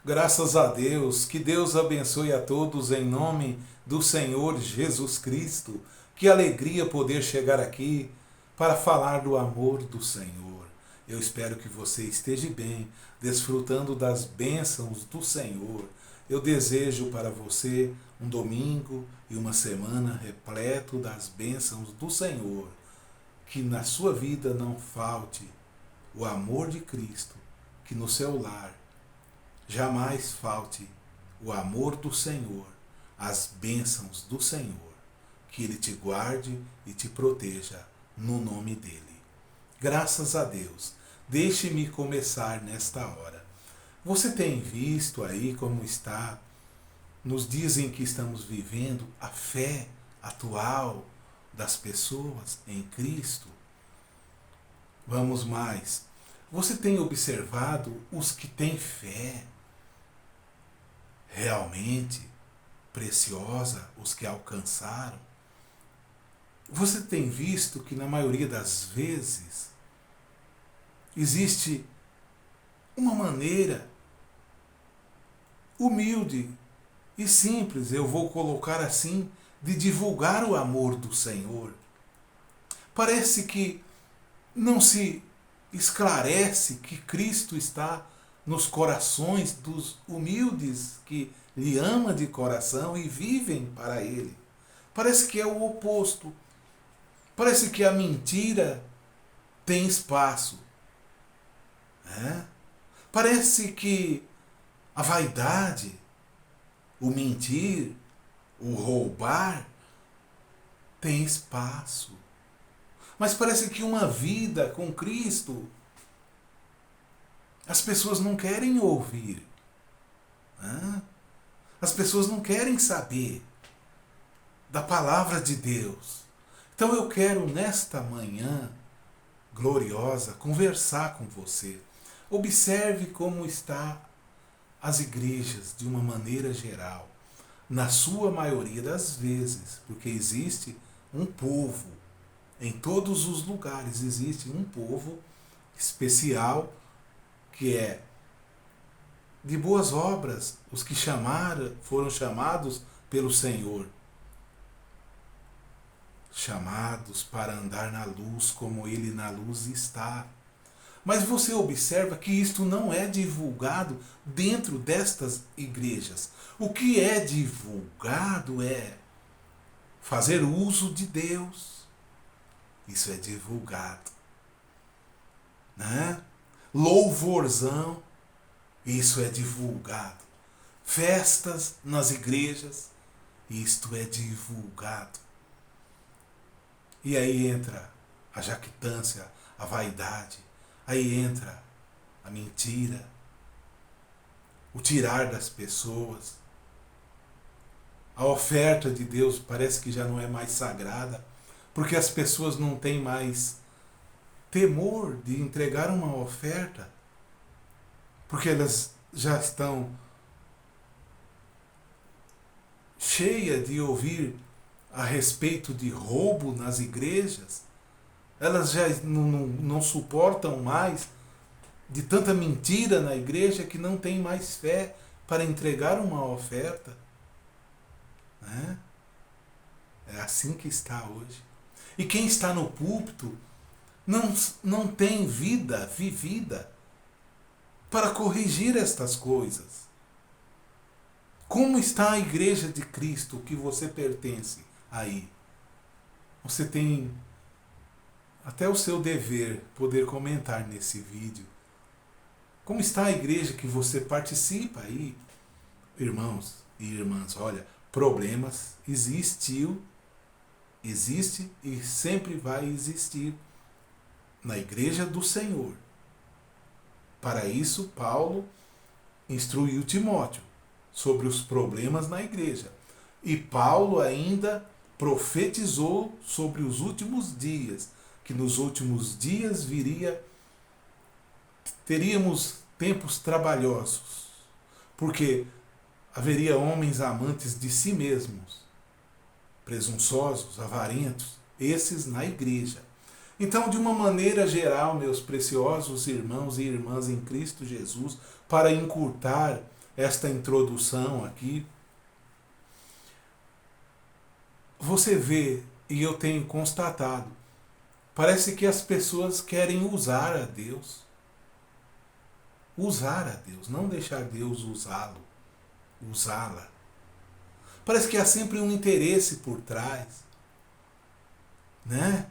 Graças a Deus, que Deus abençoe a todos em nome do Senhor Jesus Cristo. Que alegria poder chegar aqui para falar do amor do Senhor. Eu espero que você esteja bem, desfrutando das bênçãos do Senhor. Eu desejo para você um domingo e uma semana repleto das bênçãos do Senhor. Que na sua vida não falte o amor de Cristo, que no seu lar jamais falte o amor do Senhor, as bênçãos do Senhor, que Ele te guarde e te proteja no nome dEle. Graças a Deus. Deixe-me começar nesta hora. Você tem visto aí como está, nos dias em que estamos vivendo, a fé atual das pessoas em Cristo? Vamos mais. Você tem observado os que têm fé realmente preciosa, os que alcançaram? Você tem visto que na maioria das vezes existe uma maneira humilde e simples, eu vou colocar assim, de divulgar o amor do Senhor. Parece que não se esclarece que Cristo está nos corações dos humildes que lhe ama de coração e vivem para Ele. Parece que é o oposto. Parece que a mentira tem espaço. Parece que a vaidade, o mentir, o roubar, tem espaço. Mas parece que uma vida com Cristo, as pessoas não querem ouvir. As pessoas não querem saber da palavra de Deus. Então eu quero nesta manhã gloriosa conversar com você. Observe como está as igrejas de uma maneira geral, na sua maioria das vezes, porque existe um povo, em todos os lugares existe um povo especial que é de boas obras, os que foram chamados pelo Senhor, chamados para andar na luz como Ele na luz está. Mas você observa que isto não é divulgado dentro destas igrejas. O que é divulgado é fazer uso de Deus. Isso é divulgado. Louvorzão, isso é divulgado. Festas nas igrejas, isto é divulgado. E aí entra a jactância, a vaidade, aí entra a mentira, o tirar das pessoas. A oferta de Deus parece que já não é mais sagrada, porque as pessoas não têm mais temor de entregar uma oferta, porque elas já estão cheias de ouvir a respeito de roubo nas igrejas. Elas já não suportam mais de tanta mentira na igreja que não tem mais fé para entregar uma oferta. É assim que está hoje. E quem está no púlpito não tem vida vivida para corrigir estas coisas. Como está a igreja de Cristo que você pertence aí? Você tem até o seu dever poder comentar nesse vídeo. Como está a igreja que você participa aí? Irmãos e irmãs, olha, problemas existe e sempre vai existir na igreja do Senhor. Para isso, Paulo instruiu Timóteo sobre os problemas na igreja. E Paulo ainda profetizou sobre os últimos dias, que nos últimos dias teríamos tempos trabalhosos, porque haveria homens amantes de si mesmos, presunçosos, avarentos, esses na igreja. Então, de uma maneira geral, meus preciosos irmãos e irmãs em Cristo Jesus, para encurtar esta introdução aqui, você vê, e eu tenho constatado, parece que as pessoas querem usar a Deus. Usar a Deus, não deixar Deus usá-lo, usá-la. Parece que há sempre um interesse por trás, né?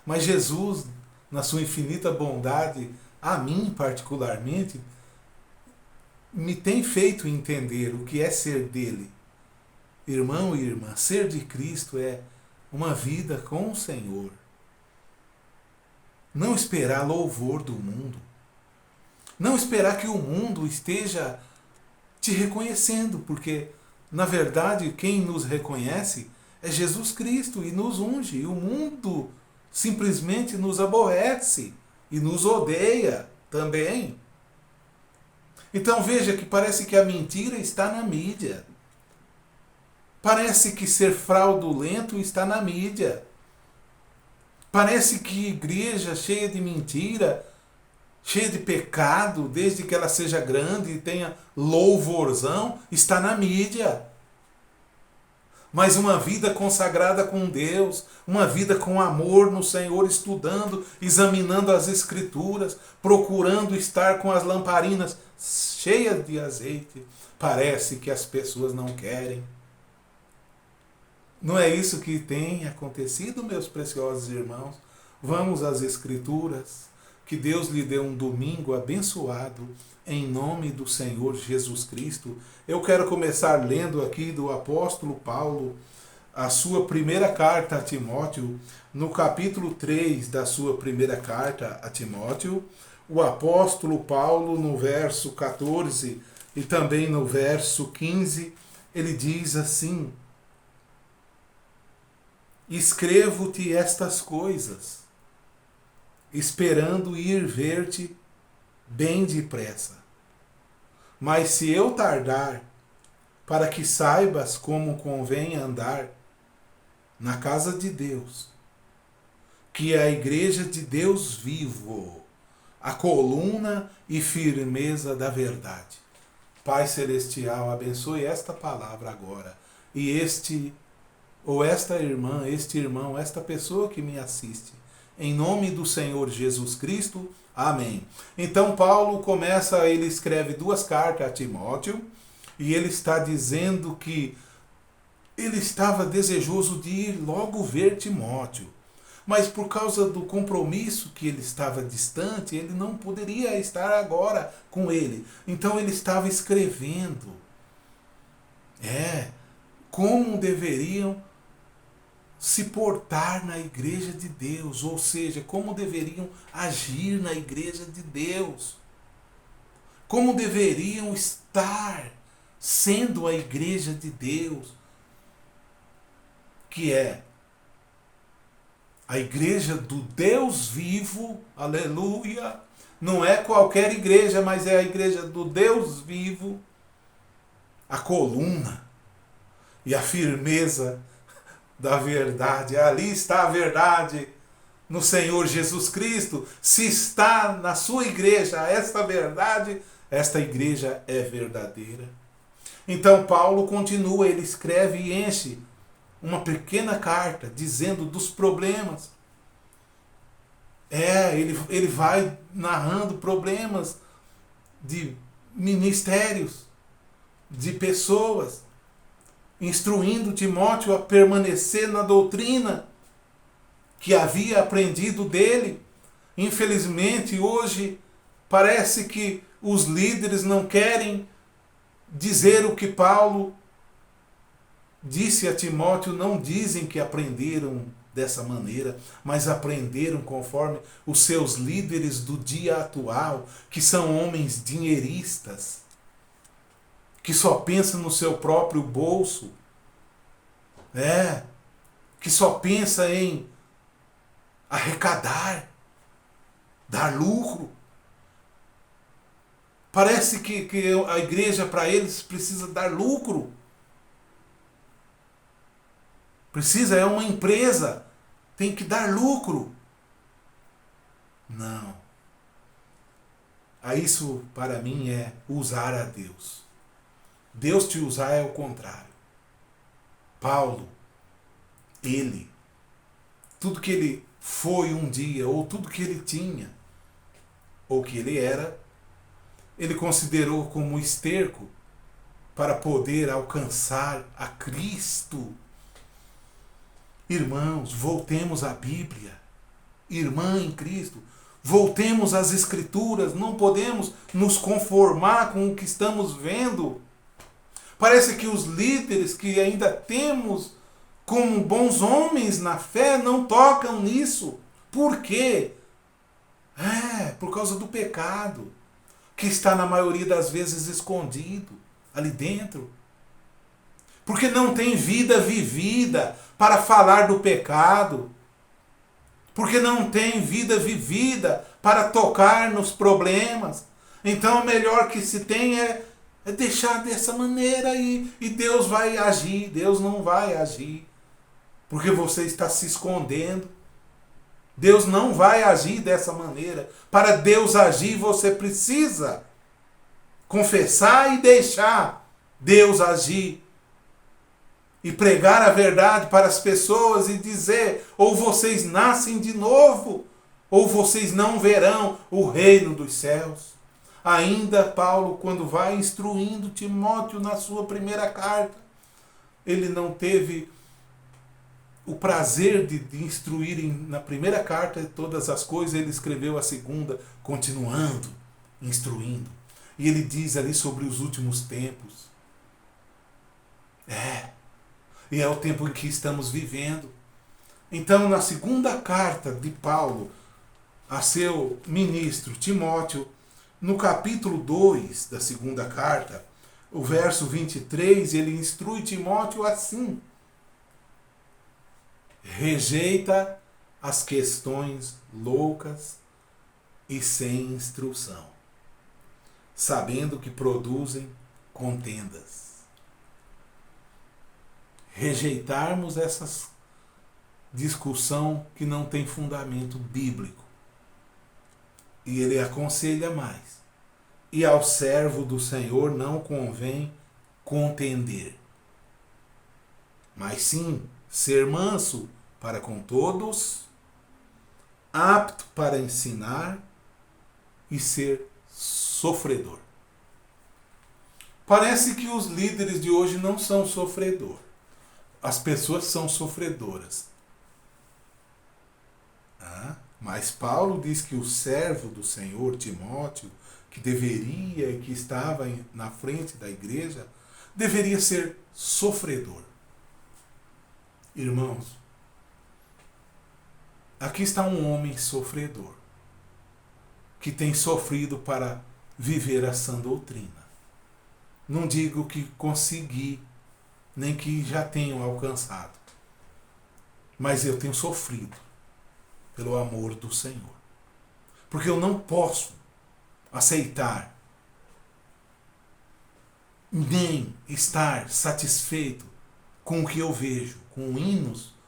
Mas Jesus, na sua infinita bondade, a mim particularmente, me tem feito entender o que é ser dele. Irmão e irmã, ser de Cristo é uma vida com o Senhor. Não esperar louvor do mundo. Não esperar que o mundo esteja te reconhecendo, porque, na verdade, quem nos reconhece é Jesus Cristo e nos unge. E o mundo simplesmente nos aborrece e nos odeia também. Então veja que parece que a mentira está na mídia. Parece que ser fraudulento está na mídia. Parece que igreja cheia de mentira, cheia de pecado, desde que ela seja grande e tenha louvorzão, está na mídia. Mas uma vida consagrada com Deus, uma vida com amor no Senhor, estudando, examinando as Escrituras, procurando estar com as lamparinas cheias de azeite, parece que as pessoas não querem. Não é isso que tem acontecido, meus preciosos irmãos? Vamos às Escrituras. Que Deus lhe dê um domingo abençoado, em nome do Senhor Jesus Cristo. Eu quero começar lendo aqui do apóstolo Paulo, a sua primeira carta a Timóteo, no capítulo 3 da sua primeira carta a Timóteo. O apóstolo Paulo, no verso 14 e também no verso 15, ele diz assim: escrevo-te estas coisas, esperando ir ver-te bem depressa. Mas se eu tardar, para que saibas como convém andar na casa de Deus, que é a igreja de Deus vivo, a coluna e firmeza da verdade. Pai Celestial, abençoe esta palavra agora, e esta irmã, este irmão, esta pessoa que me assiste, em nome do Senhor Jesus Cristo. Amém. Então Paulo ele escreve 2 cartas a Timóteo, e ele está dizendo que ele estava desejoso de ir logo ver Timóteo, mas por causa do compromisso que ele estava distante, ele não poderia estar agora com ele. Então ele estava escrevendo como deveriam se portar na igreja de Deus, ou seja, como deveriam agir na igreja de Deus, como deveriam estar sendo a igreja de Deus, que é a igreja do Deus vivo, aleluia. Não é qualquer igreja, mas é a igreja do Deus vivo, a coluna e a firmeza da verdade. Ali está a verdade, no Senhor Jesus Cristo. Se está na sua igreja esta verdade, esta igreja é verdadeira. Então Paulo continua, ele escreve e enche uma pequena dizendo dos problemas. Ele vai narrando problemas de ministérios, de pessoas, instruindo Timóteo a permanecer na doutrina que havia aprendido dele. Infelizmente, hoje, parece que os líderes não querem dizer o que Paulo disse a Timóteo, não dizem que aprenderam dessa maneira, mas aprenderam conforme os seus líderes do dia atual, que são homens dinheiristas, que só pensam no seu próprio bolso, que só pensa em arrecadar, dar lucro. Parece que a igreja para eles precisa dar lucro. É uma empresa, tem que dar lucro. Não. Isso para mim é usar a Deus. Deus te usar é o contrário. Paulo, tudo que ele foi um dia, ou tudo que ele tinha, ou que ele era, ele considerou como esterco para poder alcançar a Cristo. Irmãos, voltemos à Bíblia. Irmã em Cristo, voltemos às Escrituras. Não podemos nos conformar com o que estamos vendo. Parece que os líderes que ainda temos como bons homens na fé não tocam nisso. Por quê? Por causa do pecado, que está na maioria das vezes escondido ali dentro. Porque não tem vida vivida para falar do pecado. Porque não tem vida vivida para tocar nos problemas. Então o melhor que se tem é deixar dessa maneira e Deus vai agir. Deus não vai agir porque você está se escondendo. Deus não vai agir dessa maneira. Para Deus agir, você precisa confessar e deixar Deus agir. E pregar a verdade para as pessoas e dizer: ou vocês nascem de novo, ou vocês não verão o reino dos céus. Ainda Paulo, quando vai instruindo Timóteo na sua primeira carta, ele não teve o prazer de instruir na primeira carta todas as coisas. Ele escreveu a segunda, continuando, instruindo. E ele diz ali sobre os últimos tempos. E é o tempo em que estamos vivendo. Então, na segunda carta de Paulo a seu ministro Timóteo, no capítulo 2 da segunda carta, o verso 23, ele instrui Timóteo assim: rejeita as questões loucas e sem instrução, sabendo que produzem contendas. Rejeitarmos essas discussão que não tem fundamento bíblico. E ele aconselha mais: e ao servo do Senhor não convém contender, mas sim ser manso para com todos, apto para ensinar e ser sofredor. Parece que os líderes de hoje não são sofredor. As pessoas são sofredoras. Mas Paulo diz que o servo do Senhor, Timóteo, que deveria e que estava na frente da igreja, deveria ser sofredor. Irmãos, aqui está um homem sofredor, que tem sofrido para viver a sã doutrina. Não digo que consegui, nem que já tenho alcançado, mas eu tenho sofrido pelo amor do Senhor. Porque eu não posso aceitar nem estar satisfeito com o que eu vejo, com hinos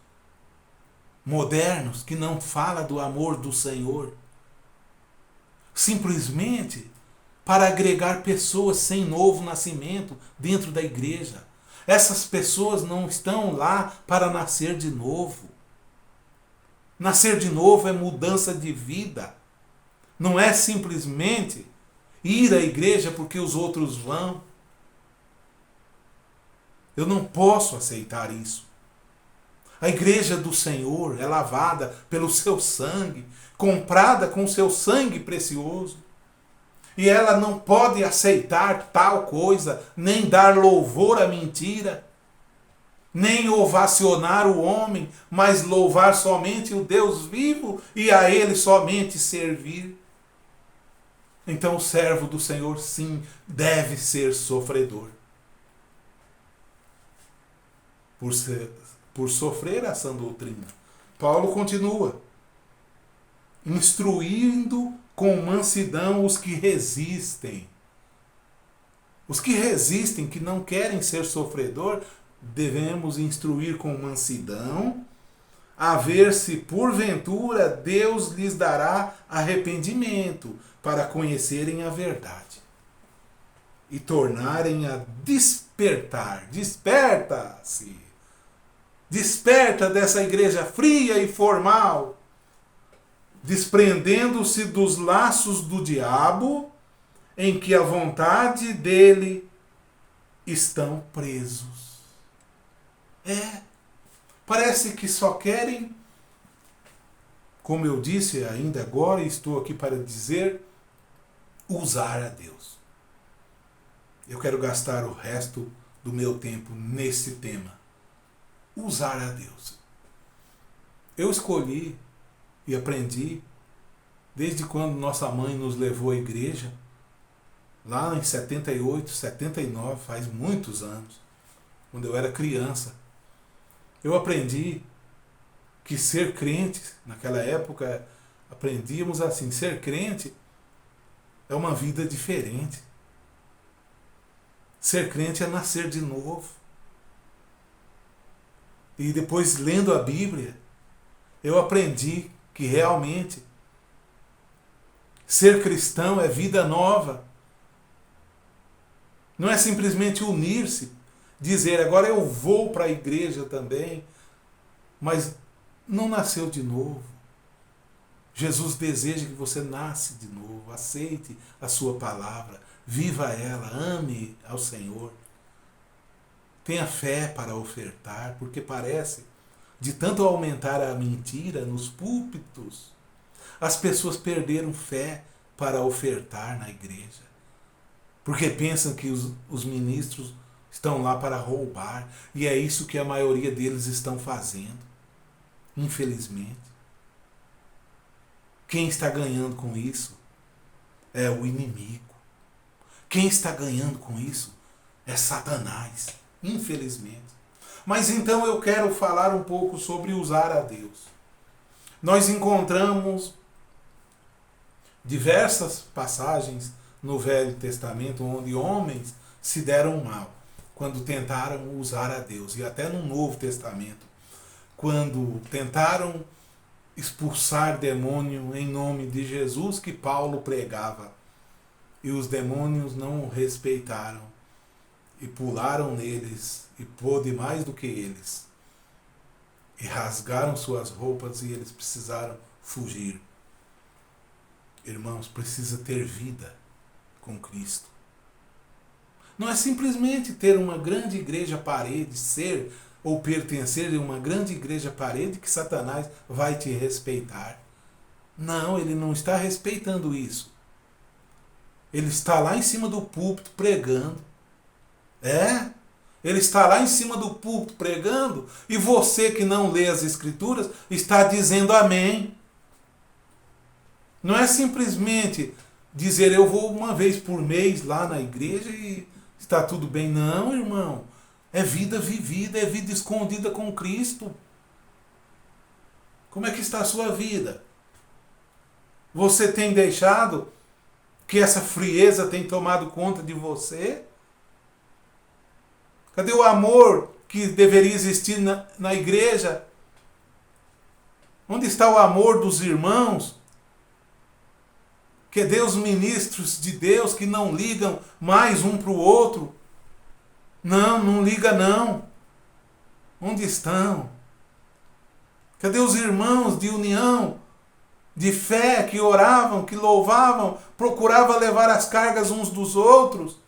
modernos que não falam do amor do Senhor, simplesmente para agregar pessoas sem novo nascimento dentro da igreja. Essas pessoas não estão lá para nascer de novo. Nascer de novo é mudança de vida. Não é simplesmente ir à igreja porque os outros vão. Eu não posso aceitar isso. A igreja do Senhor é lavada pelo seu sangue, comprada com seu sangue precioso. E ela não pode aceitar tal coisa, nem dar louvor à mentira, nem ovacionar o homem, mas louvar somente o Deus vivo e a Ele somente servir. Então o servo do Senhor, sim, deve ser sofredor. Por sofrer a sã doutrina. Paulo continua: instruindo com mansidão os que resistem. Os que resistem, que não querem ser sofredor, devemos instruir com mansidão, a ver se porventura Deus lhes dará arrependimento para conhecerem a verdade. e tornarem a despertar. Desperta-se! Desperta dessa igreja fria e formal, desprendendo-se dos laços do diabo, em que a vontade dele estão presos. Parece que só querem, como eu disse ainda agora, e estou aqui para dizer, usar a Deus. Eu quero gastar o resto do meu tempo nesse tema. Usar a Deus. Eu escolhi e aprendi, desde quando nossa mãe nos levou à igreja, lá em 78, 79, faz muitos anos, quando eu era criança. Eu aprendi que ser crente, naquela época, aprendíamos assim, ser crente é uma vida diferente. Ser crente é nascer de novo. E depois, lendo a Bíblia, eu aprendi que realmente ser cristão é vida nova. Não é simplesmente unir-se, dizer agora eu vou para a igreja também, mas não nasceu de novo. Jesus deseja que você nasça de novo, aceite a sua palavra, viva ela, ame ao Senhor. Tenha fé para ofertar, porque parece, de tanto aumentar a mentira nos púlpitos, as pessoas perderam fé para ofertar na igreja. Porque pensam que os ministros estão lá para roubar. E é isso que a maioria deles estão fazendo. Infelizmente. Quem está ganhando com isso é o inimigo. Quem está ganhando com isso é Satanás. Infelizmente. Mas então eu quero falar um pouco sobre usar a Deus. Nós encontramos diversas passagens no Velho Testamento onde homens se deram mal quando tentaram usar a Deus. E até no Novo Testamento, quando tentaram expulsar demônio em nome de Jesus que Paulo pregava. E os demônios não o respeitaram e pularam neles e pôde mais do que eles. E rasgaram suas roupas e eles precisaram fugir. Irmãos, precisa ter vida com Cristo. Não é simplesmente ter uma grande igreja parede, ser ou pertencer a uma grande igreja parede que Satanás vai te respeitar. Não, ele não está respeitando isso. Ele está lá em cima do púlpito pregando. Ele está lá em cima do púlpito pregando e você que não lê as Escrituras está dizendo amém. Não é simplesmente dizer eu vou uma vez por mês lá na igreja e está tudo bem. Não, irmão. É vida vivida, é vida escondida com Cristo. Como é que está a sua vida? Você tem deixado que essa frieza tem tomado conta de você? Cadê o amor que deveria existir na igreja? Onde está o amor dos irmãos? Cadê os ministros de Deus que não ligam mais um para o outro? Não liga não. Onde estão? Cadê os irmãos de união, de fé, que oravam, que louvavam, procuravam levar as cargas uns dos outros?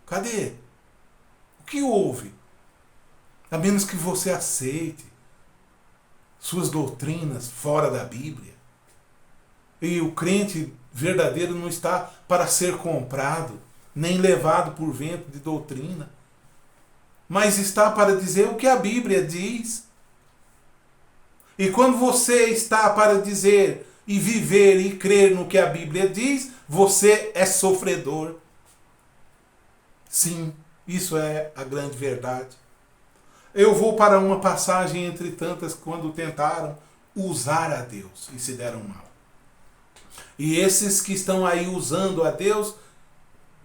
Cadê? O que houve? A menos que você aceite suas doutrinas fora da Bíblia. E o crente verdadeiro não está para ser comprado, nem levado por vento de doutrina, mas está para dizer o que a Bíblia diz. E quando você está para dizer e viver e crer no que a Bíblia diz, você é sofredor. Sim, isso é a grande verdade. Eu vou para uma passagem entre tantas quando tentaram usar a Deus e se deram mal. E esses que estão aí usando a Deus,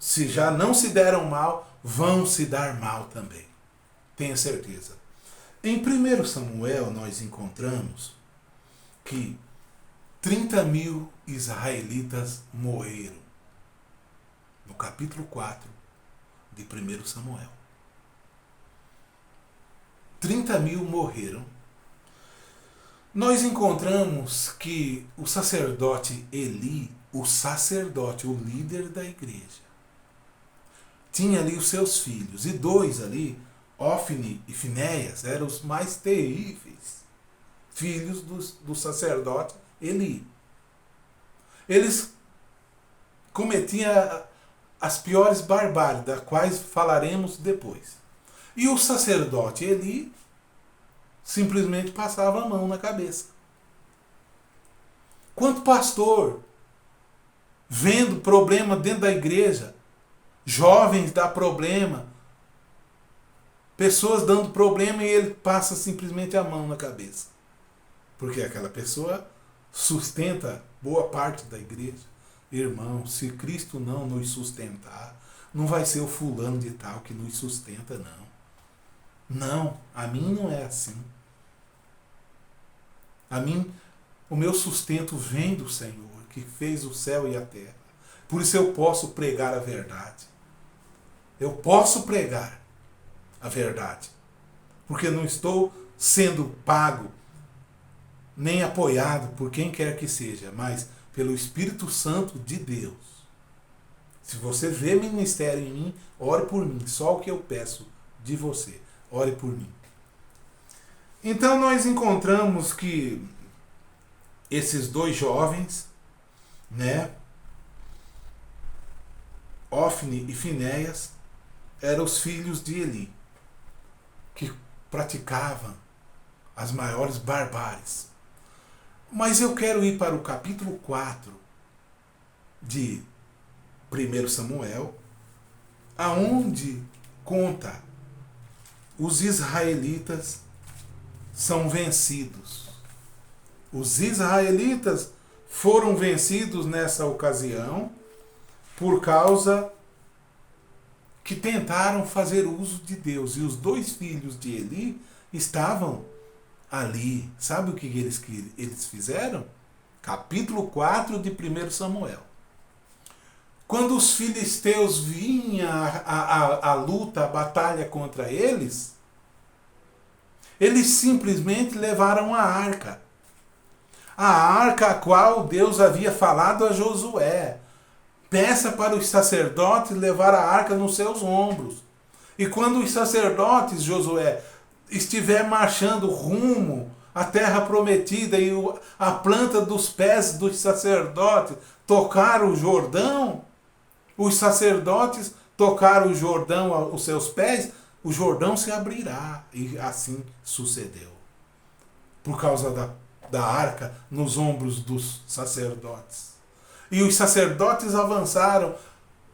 se já não se deram mal, vão se dar mal também. Tenha certeza. Em 1 Samuel nós encontramos que 30.000 israelitas morreram. capítulo 4 de 1 Samuel. 30.000 morreram. Nós encontramos que o sacerdote Eli, o líder da igreja, tinha ali os seus filhos, e 2 ali, Ofni e Finéias, eram os mais terríveis filhos do sacerdote Eli. Eles cometiam as piores barbáries, das quais falaremos depois. E o sacerdote Eli simplesmente passava a mão na cabeça. Quanto pastor, vendo problema dentro da igreja, jovens dá problema, pessoas dando problema, e ele passa simplesmente a mão na cabeça. Porque aquela pessoa sustenta boa parte da igreja. Irmão, se Cristo não nos sustentar, não vai ser o fulano de tal que nos sustenta, não. Não, a mim não é assim. A mim, o meu sustento vem do Senhor, que fez o céu e a terra. Por isso eu posso pregar a verdade. Eu posso pregar a verdade. Porque não estou sendo pago, nem apoiado por quem quer que seja, mas pelo Espírito Santo de Deus. Se você vê ministério em mim, ore por mim. Só o que eu peço de você. Ore por mim. Então nós encontramos que esses 2 jovens, Ofni e Finéias, eram os filhos de Eli, que praticavam as maiores barbáries. Mas eu quero ir para o capítulo 4 de 1 Samuel, aonde conta os israelitas são vencidos. Os israelitas foram vencidos nessa ocasião por causa que tentaram fazer uso de Deus. E os 2 filhos de Eli estavam ali. Sabe o que eles fizeram? Capítulo 4 de 1 Samuel. Quando os filisteus vinham a luta, a batalha contra eles, eles simplesmente levaram a arca. A arca a qual Deus havia falado a Josué. Peça para os sacerdotes levar a arca nos seus ombros. E quando os sacerdotes, Josué, estiver marchando rumo à terra prometida e a planta dos pés dos sacerdotes tocar o Jordão, os sacerdotes tocaram o Jordão aos seus pés, o Jordão se abrirá. E assim sucedeu. Por causa da arca nos ombros dos sacerdotes. E os sacerdotes avançaram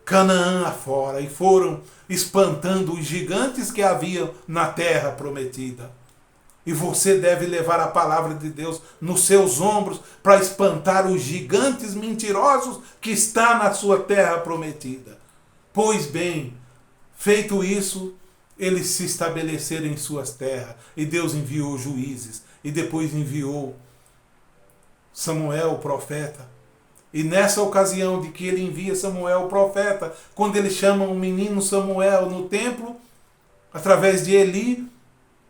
Canaã afora e foram espantando os gigantes que haviam na terra prometida. E você deve levar a palavra de Deus nos seus ombros para espantar os gigantes mentirosos que está na sua terra prometida. Pois bem, feito isso, eles se estabeleceram em suas terras. E Deus enviou juízes. E depois enviou Samuel, o profeta. E nessa ocasião de que ele envia Samuel, o profeta, quando ele chama o menino Samuel no templo, através de Eli,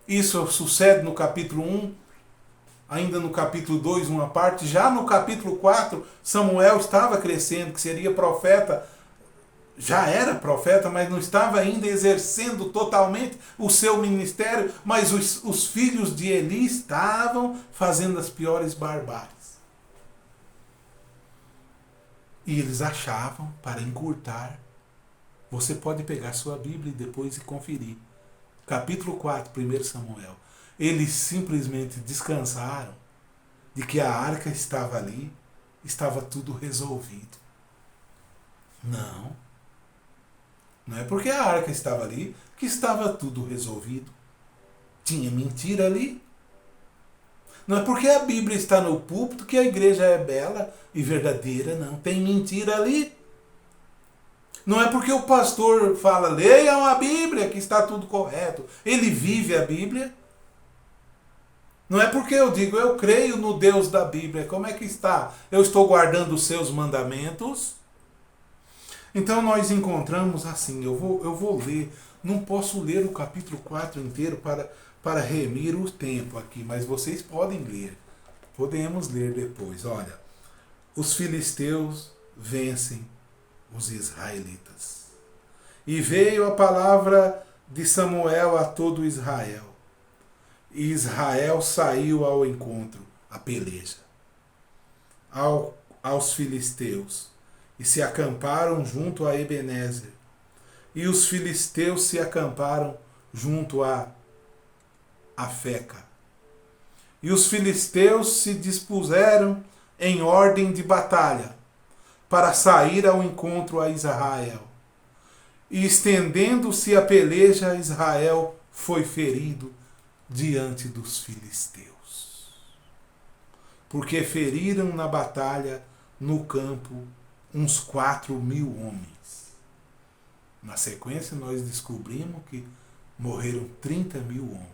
isso sucede no capítulo 1, ainda no capítulo 2, uma parte. Já no capítulo 4, Samuel estava crescendo, que seria profeta, já era profeta, mas não estava ainda exercendo totalmente o seu ministério, mas os filhos de Eli estavam fazendo as piores barbáries. E eles achavam, para encurtar, você pode pegar sua Bíblia e depois conferir. Capítulo 4, 1 Samuel. Eles simplesmente descansaram de que a arca estava ali, estava tudo resolvido. Não. Não é porque a arca estava ali que estava tudo resolvido. Tinha mentira ali. Não é porque a Bíblia está no púlpito que a igreja é bela e verdadeira, não. Tem mentira ali. Não é porque o pastor fala, leiam a Bíblia, que está tudo correto. Ele vive a Bíblia. Não é porque eu digo, eu creio no Deus da Bíblia. Como é que está? Eu estou guardando os seus mandamentos. Então nós encontramos assim, eu vou ler, não posso ler o capítulo 4 inteiro para remir o tempo aqui, mas vocês podem ler, podemos ler depois. Olha, os filisteus vencem os israelitas. E veio a palavra de Samuel a todo Israel. E Israel saiu ao encontro, à peleja, aos filisteus, e se acamparam junto a Ebenezer. E os filisteus se acamparam junto a Afeca. E os filisteus se dispuseram em ordem de batalha para sair ao encontro a Israel. E estendendo-se a peleja, Israel foi ferido diante dos filisteus. Porque feriram na batalha, no campo, uns 4.000 homens. Na sequência, nós descobrimos que morreram 30.000 homens.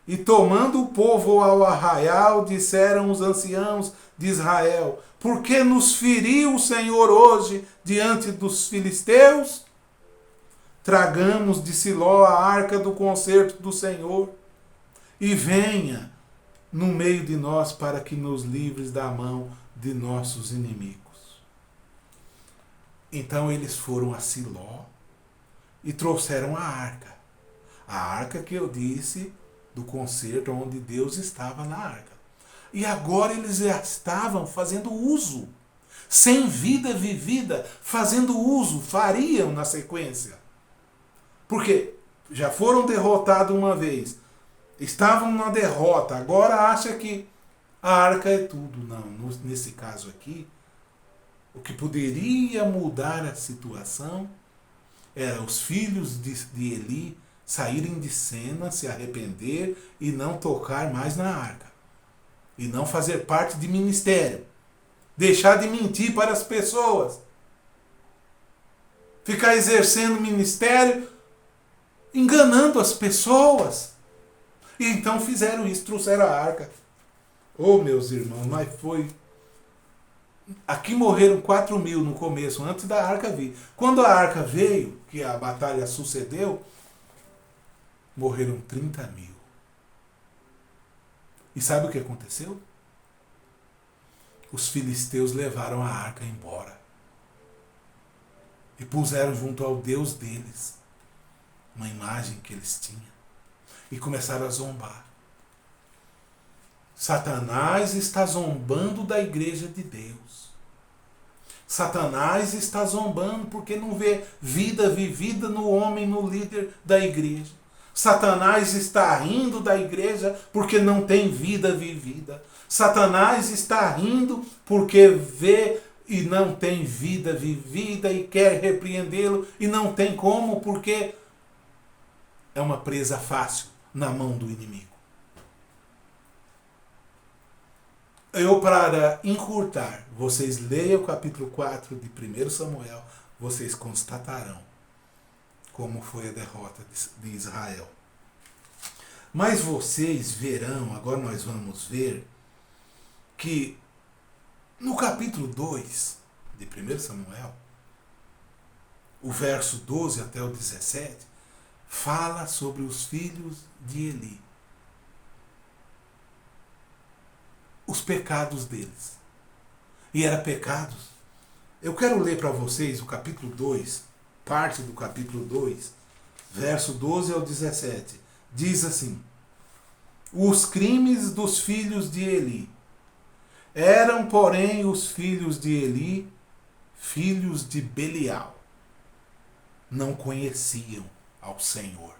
E tomando o povo ao arraial, disseram os anciãos de Israel: por que nos feriu o Senhor hoje diante dos filisteus? Tragamos de Siló a arca do concerto do Senhor, e venha no meio de nós para que nos livres da mão de nossos inimigos. Então eles foram a Siló e trouxeram a arca que eu disse do concerto, onde Deus estava na arca. E agora eles já estavam fazendo uso, sem vida vivida, fazendo uso, fariam na sequência. Porque já foram derrotados uma vez, estavam na derrota, agora acha que a arca é tudo. Não, nesse caso aqui, o que poderia mudar a situação era os filhos de Eli saírem de cena, se arrepender e não tocar mais na arca. E não fazer parte de ministério. Deixar de mentir para as pessoas. Ficar exercendo ministério, enganando as pessoas. E então fizeram isso, trouxeram a arca. Oh, meus irmãos, mas foi... Aqui morreram 4.000 no começo, antes da arca vir. Quando a arca veio, que a batalha sucedeu, morreram 30.000. E sabe o que aconteceu? Os filisteus levaram a arca embora. E puseram junto ao Deus deles uma imagem que eles tinham. E começaram a zombar. Satanás está zombando da igreja de Deus. Satanás está zombando porque não vê vida vivida no homem, no líder da igreja. Satanás está rindo da igreja porque não tem vida vivida. Satanás está rindo porque vê e não tem vida vivida e quer repreendê-lo e não tem como, porque é uma presa fácil na mão do inimigo. Eu, para encurtar, vocês leiam o capítulo 4 de 1 Samuel, vocês constatarão como foi a derrota de Israel. Mas vocês verão, agora nós vamos ver, que no capítulo 2 de 1 Samuel, o verso 12 até o 17, fala sobre os filhos de Eli. Os pecados deles. E eram pecados. Eu quero ler para vocês o capítulo 2, parte do capítulo 2, verso 12 ao 17. Diz assim: os crimes dos filhos de Eli. Eram, porém, os filhos de Eli, filhos de Belial. Não conheciam ao Senhor.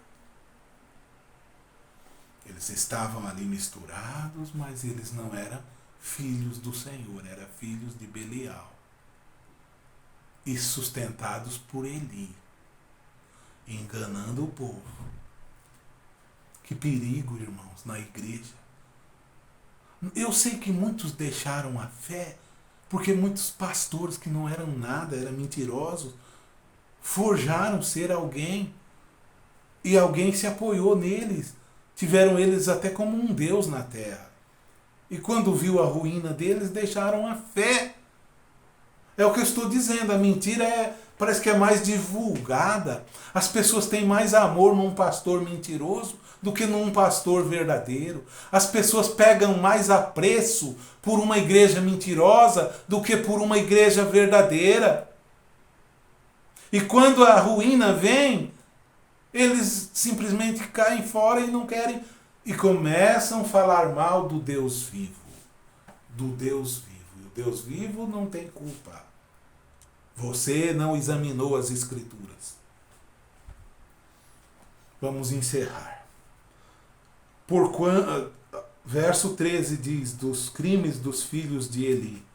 Eles estavam ali misturados, mas eles não eram filhos do Senhor, eram filhos de Belial. E sustentados por Eli, enganando o povo. Que perigo, irmãos, na igreja. Eu sei que muitos deixaram a fé, porque muitos pastores que não eram nada, eram mentirosos, forjaram ser alguém, e alguém se apoiou neles. Tiveram eles até como um Deus na terra. E quando viu a ruína deles, deixaram a fé. É o que eu estou dizendo, a mentira parece que é mais divulgada. As pessoas têm mais amor num pastor mentiroso do que num pastor verdadeiro. As pessoas pegam mais apreço por uma igreja mentirosa do que por uma igreja verdadeira. E quando a ruína vem, eles simplesmente caem fora e não querem, e começam a falar mal do Deus vivo. Do Deus vivo. E o Deus vivo não tem culpa. Você não examinou as Escrituras. Vamos encerrar. Verso 13 diz, dos crimes dos filhos de Eli,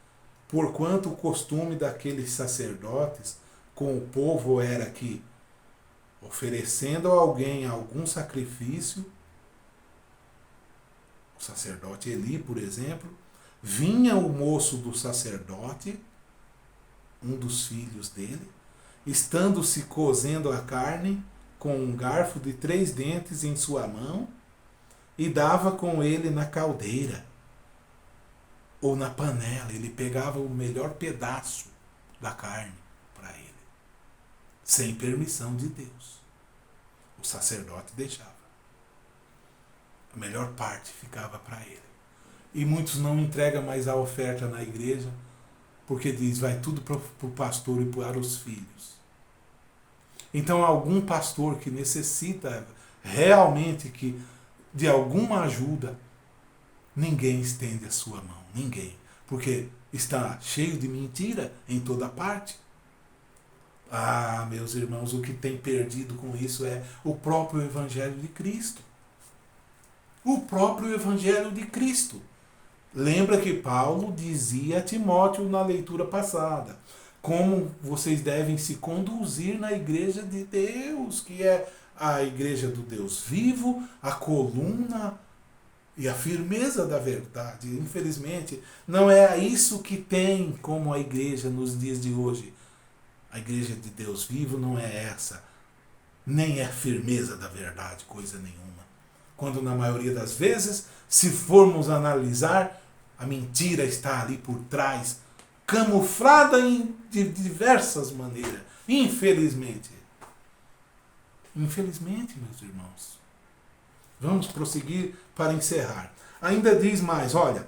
porquanto o costume daqueles sacerdotes com o povo era que, oferecendo a alguém algum sacrifício, o sacerdote Eli, por exemplo, vinha o moço do sacerdote, um dos filhos dele, estando-se cozendo a carne com um garfo de 3 dentes em sua mão, e dava com ele na caldeira ou na panela. Ele pegava o melhor pedaço da carne para ele, sem permissão de Deus. O sacerdote deixava. A melhor parte ficava para ele. E muitos não entregam mais a oferta na igreja, porque diz, vai tudo para o pastor e para os filhos. Então algum pastor que necessita realmente de alguma ajuda, ninguém estende a sua mão, ninguém, porque está cheio de mentira em toda parte. Ah, meus irmãos, o que tem perdido com isso é o próprio Evangelho de Cristo. O próprio Evangelho de Cristo. Lembra que Paulo dizia a Timóteo na leitura passada, como vocês devem se conduzir na igreja de Deus, que é a igreja do Deus vivo, a coluna e a firmeza da verdade. Infelizmente, não é isso que tem como a igreja nos dias de hoje. A igreja de Deus vivo não é essa, nem é firmeza da verdade, coisa nenhuma. Quando na maioria das vezes, se formos analisar, a mentira está ali por trás, camuflada de diversas maneiras. Infelizmente. Infelizmente, meus irmãos. Vamos prosseguir para encerrar. Ainda diz mais, olha,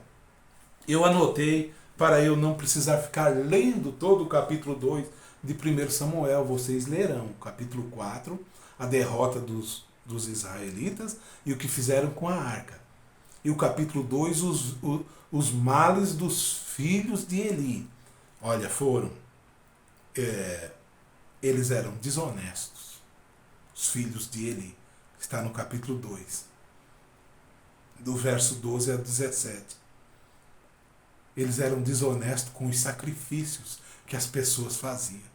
eu anotei para eu não precisar ficar lendo todo o capítulo 2 de 1 Samuel. Vocês lerão o capítulo 4, a derrota dos israelitas e o que fizeram com a arca. E o capítulo 2, os males dos filhos de Eli. Olha, eles eram desonestos. Os filhos de Eli. Está no capítulo 2. Do verso 12 a 17. Eles eram desonestos com os sacrifícios que as pessoas faziam.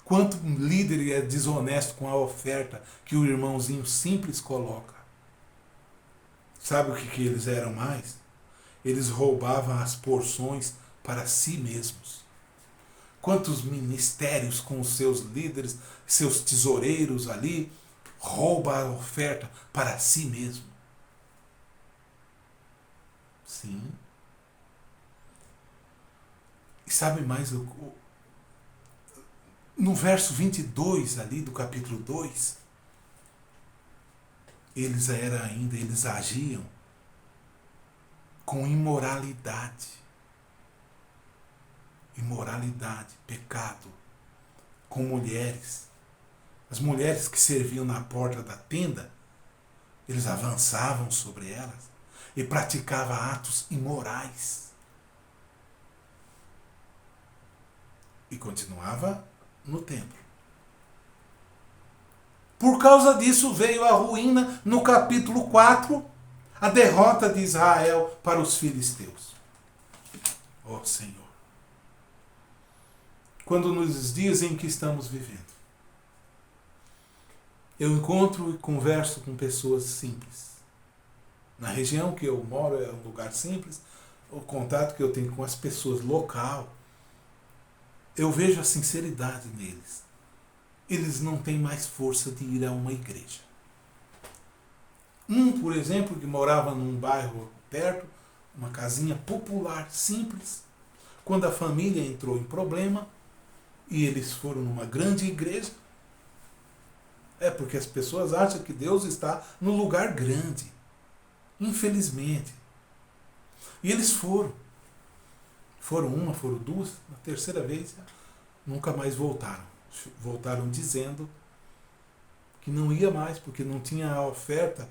Quanto líder é desonesto com a oferta que o irmãozinho simples coloca? Sabe o que eles eram mais? Eles roubavam as porções para si mesmos. Quantos ministérios com os seus líderes, seus tesoureiros ali, roubam a oferta para si mesmo? Sim. E sabe mais? No verso 22 ali do capítulo 2, eles agiam com imoralidade. Imoralidade, pecado, com mulheres. As mulheres que serviam na porta da tenda, eles avançavam sobre elas e praticavam atos imorais. E continuava no templo. Por causa disso veio a ruína no capítulo 4, a derrota de Israel para os filisteus. Ó Senhor. Quando nos dias em que estamos vivendo, eu encontro e converso com pessoas simples. Na região que eu moro é um lugar simples, o contato que eu tenho com as pessoas local, eu vejo a sinceridade neles. Eles não têm mais força de ir a uma igreja. Por exemplo, que morava num bairro perto, uma casinha popular, simples, quando a família entrou em problema e eles foram numa grande igreja. É porque as pessoas acham que Deus está no lugar grande. Infelizmente. E eles foram. Foram uma, foram duas, na terceira vez nunca mais voltaram. Voltaram dizendo que não ia mais, porque não tinha a oferta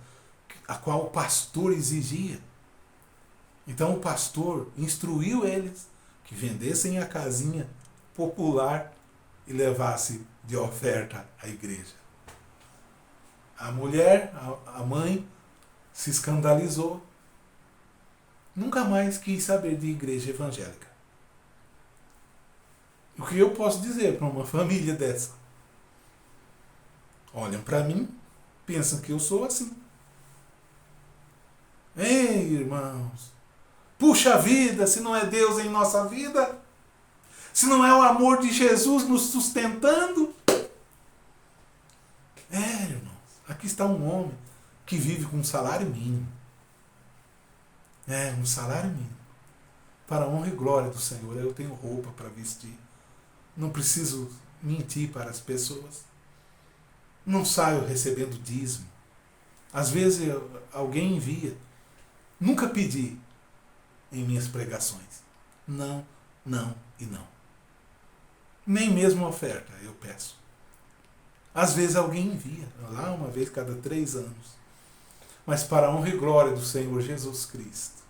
a qual o pastor exigia. Então o pastor instruiu eles que vendessem a casinha popular e levasse de oferta à igreja. A mulher, a mãe, se escandalizou. Nunca mais quis saber de igreja evangélica. O que eu posso dizer para uma família dessa? Olham para mim, pensam que eu sou assim. Ei, irmãos, puxa vida, se não é Deus em nossa vida, se não é o amor de Jesus nos sustentando. Irmãos, aqui está um homem que vive com um salário mínimo. Um salário mínimo. Para a honra e glória do Senhor, eu tenho roupa para vestir. Não preciso mentir para as pessoas. Não saio recebendo dízimo. Às vezes alguém envia. Nunca pedi em minhas pregações. Não, não e não. Nem mesmo oferta eu peço. Às vezes alguém envia, lá uma vez cada 3 anos. Mas para a honra e glória do Senhor Jesus Cristo,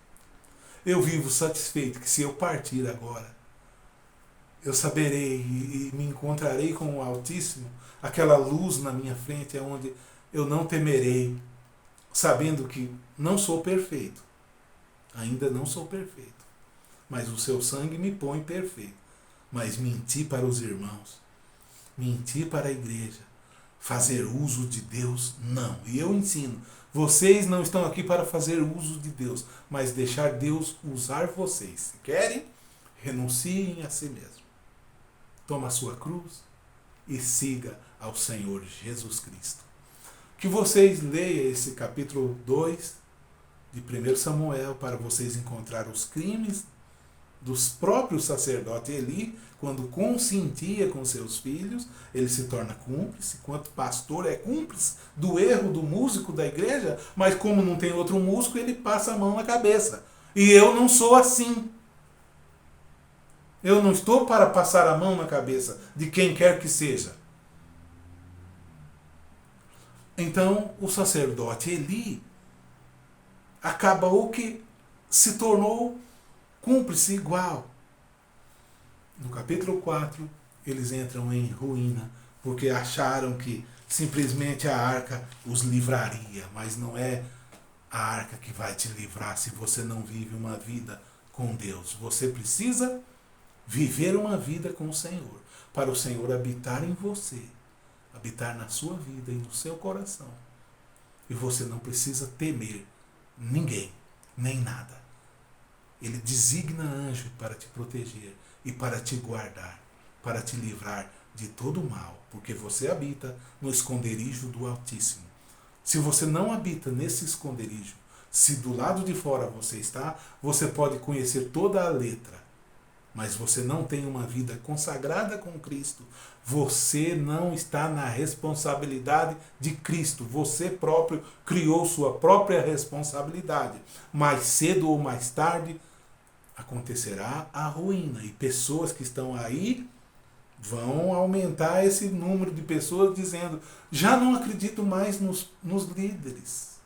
eu vivo satisfeito que se eu partir agora, eu saberei e me encontrarei com o Altíssimo, aquela luz na minha frente, onde eu não temerei, sabendo que não sou perfeito. Ainda não sou perfeito. Mas o seu sangue me põe perfeito. Mas mentir para os irmãos, mentir para a igreja, fazer uso de Deus, não. E eu ensino, vocês não estão aqui para fazer uso de Deus, mas deixar Deus usar vocês. Se querem, renunciem a si mesmo. Toma a sua cruz e siga ao Senhor Jesus Cristo. Que vocês leiam esse capítulo 2 de 1 Samuel para vocês encontrar os crimes dos próprios sacerdotes. Eli, quando consentia com seus filhos, ele se torna cúmplice, enquanto pastor é cúmplice do erro do músico da igreja, mas como não tem outro músico, ele passa a mão na cabeça. E eu não sou assim. Eu não estou para passar a mão na cabeça de quem quer que seja. Então, o sacerdote Eli acaba o que se tornou cúmplice igual. No capítulo 4, eles entram em ruína, porque acharam que simplesmente a arca os livraria, mas não é a arca que vai te livrar se você não vive uma vida com Deus. Você precisa viver uma vida com o Senhor, para o Senhor habitar em você, habitar na sua vida e no seu coração. E você não precisa temer ninguém, nem nada. Ele designa anjo para te proteger e para te guardar, para te livrar de todo o mal, porque você habita no esconderijo do Altíssimo. Se você não habita nesse esconderijo, se do lado de fora você está, você pode conhecer toda a letra, mas você não tem uma vida consagrada com Cristo, você não está na responsabilidade de Cristo. Você próprio criou sua própria responsabilidade. Mais cedo ou mais tarde acontecerá a ruína. E pessoas que estão aí vão aumentar esse número de pessoas dizendo: já não acredito mais nos líderes.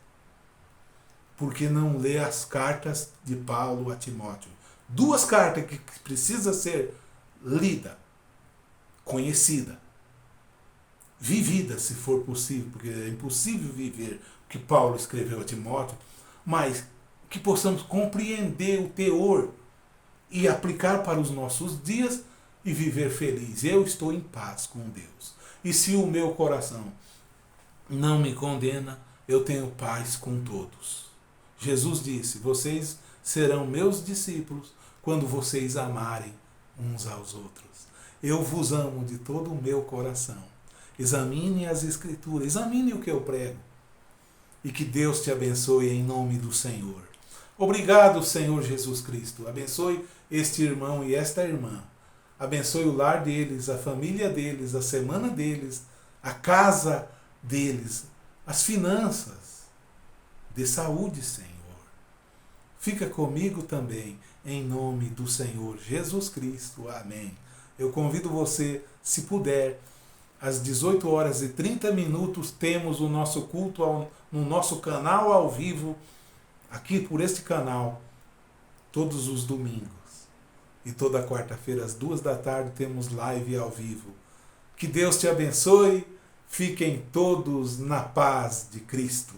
Porque não lê as cartas de Paulo a Timóteo. 2 cartas que precisa ser lida, conhecida, vivida, se for possível, porque é impossível viver o que Paulo escreveu a Timóteo, mas que possamos compreender o teor e aplicar para os nossos dias e viver feliz. Eu estou em paz com Deus. E se o meu coração não me condena, eu tenho paz com todos. Jesus disse: vocês serão meus discípulos quando vocês amarem uns aos outros. Eu vos amo de todo o meu coração. Examine as Escrituras, examine o que eu prego. E que Deus te abençoe em nome do Senhor. Obrigado, Senhor Jesus Cristo. Abençoe este irmão e esta irmã. Abençoe o lar deles, a família deles, a semana deles, a casa deles, as finanças. Dê saúde, Senhor. Fica comigo também, em nome do Senhor Jesus Cristo. Amém. Eu convido você, se puder, às 18h30 temos o nosso culto no nosso canal ao vivo, aqui por este canal, todos os domingos. E toda quarta-feira, às 14h, temos live ao vivo. Que Deus te abençoe. Fiquem todos na paz de Cristo.